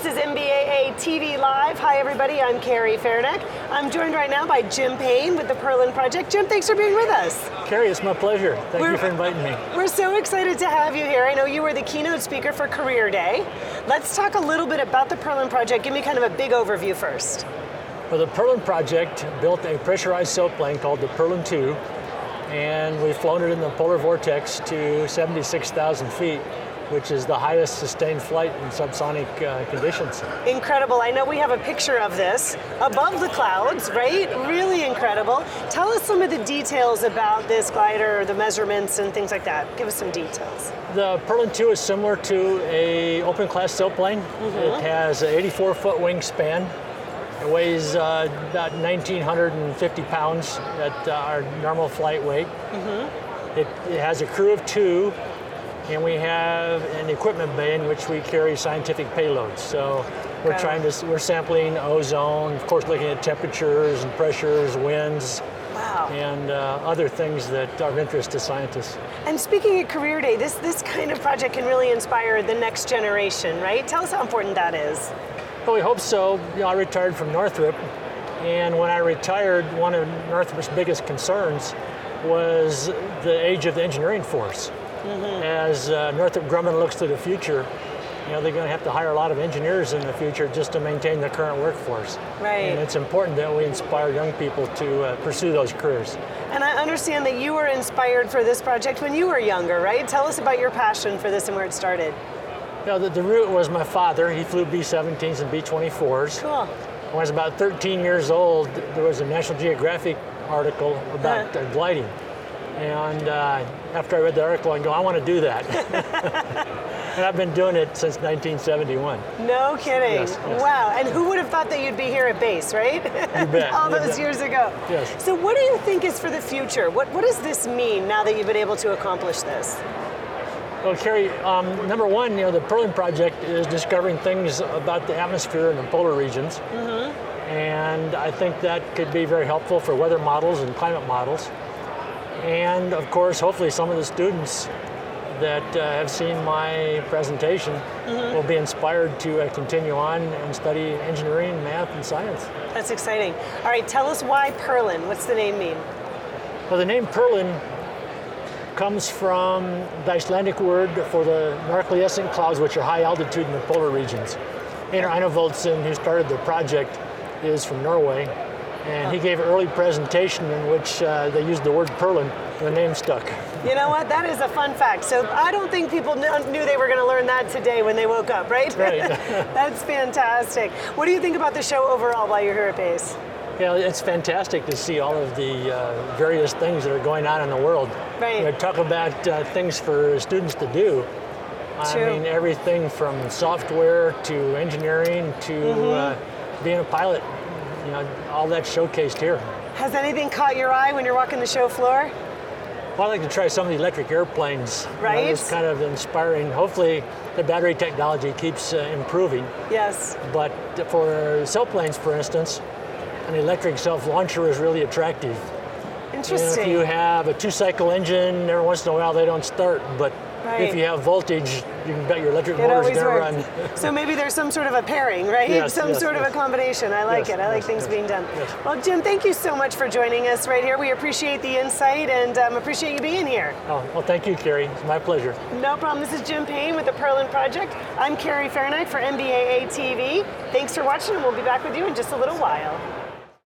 This is NBAA TV Live. Hi everybody, I'm Carrie Fairneck. I'm joined right now by Jim Payne with the Perlan Project. Jim, thanks for being with us. Carrie, it's my pleasure. Thank you for inviting me. We're so excited to have you here. I know you were the keynote speaker for Career Day. Let's talk a little bit about the Perlan Project. Give me kind of a big overview first. Well, the Perlan Project built a pressurized sailplane called the Perlan II, and we've flown it in the polar vortex to 76,000 feet, which is the highest sustained flight in subsonic conditions. Incredible. I know we have a picture of this above the clouds, right? Really incredible. Tell us some of the details about this glider, the measurements and things like that. Give us some details. The Perlan II is similar to an open class sailplane. It has an 84-foot wingspan. It weighs about 1,950 pounds at our normal flight weight. It has a crew of 2. And we have an equipment bay in which we carry scientific payloads. So we're sampling ozone, of course looking at temperatures and pressures, winds, and other things that are of interest to scientists. And speaking of Career Day, this kind of project can really inspire the next generation, right? Tell us how important that is. Well, we hope so. You know, I retired from Northrop, and when I retired, one of Northrop's biggest concerns was the age of the engineering force. As Northrop Grumman looks to the future, you know, they're going to have to hire a lot of engineers in the future just to maintain the current workforce. Right. And it's important that we inspire young people to pursue those careers. And I understand that you were inspired for this project when you were younger, right? Tell us about your passion for this and where it started. You know, the root was my father. He flew B-17s and B-24s. Cool. When I was about 13 years old, there was a National Geographic article about gliding. And after I read the article, I go, I want to do that. And I've been doing it since 1971. No kidding. Yes. Wow. And who would have thought that you'd be here at BACE, right? You bet. All those years ago. Yes. So what do you think is for the future? What does this mean now that you've been able to accomplish this? Well, Carrie, number one, you know, the Perlan Project is discovering things about the atmosphere in the polar regions. And I think that could be very helpful for weather models and climate models. And of course, hopefully some of the students that have seen my presentation will be inspired to continue on and study engineering, math, and science. That's exciting. All right, tell us why Perlan. What's the name mean? Well, the name Perlan comes from the Icelandic word for the norcliescent clouds, which are high altitude in the polar regions. Einar Einavoldsson, who started the project, is from Norway. And he gave an early presentation in which they used the word Perlan, and the name stuck. You know what? That is a fun fact. So I don't think people knew they were going to learn that today when they woke up, right? Right. That's fantastic. What do you think about the show overall while you're here at BACE? Yeah, it's fantastic to see all of the various things that are going on in the world. Right. You know, talk about things for students to do. True. I mean, everything from software to engineering to being a pilot. You know, all that's showcased here. Has anything caught your eye when you're walking the show floor? Well, I'd like to try some of the electric airplanes. Right. You know, it's kind of inspiring. Hopefully, the battery technology keeps improving. Yes. But for sailplanes, for instance, an electric self-launcher is really attractive. Interesting. You know, if you have a 2-cycle engine, every once in a while they don't start, but if you have voltage, you can bet your electric motor's going to run. So maybe there's some sort of a pairing, right? Yes, some sort of a combination. I like it. I like things being done. Yes. Well, Jim, thank you so much for joining us right here. We appreciate the insight and appreciate you being here. Oh, well, thank you, Carrie. It's my pleasure. No problem. This is Jim Payne with the Perlan Project. I'm Carrie Fairneck for NBAA TV. Thanks for watching, and we'll be back with you in just a little while.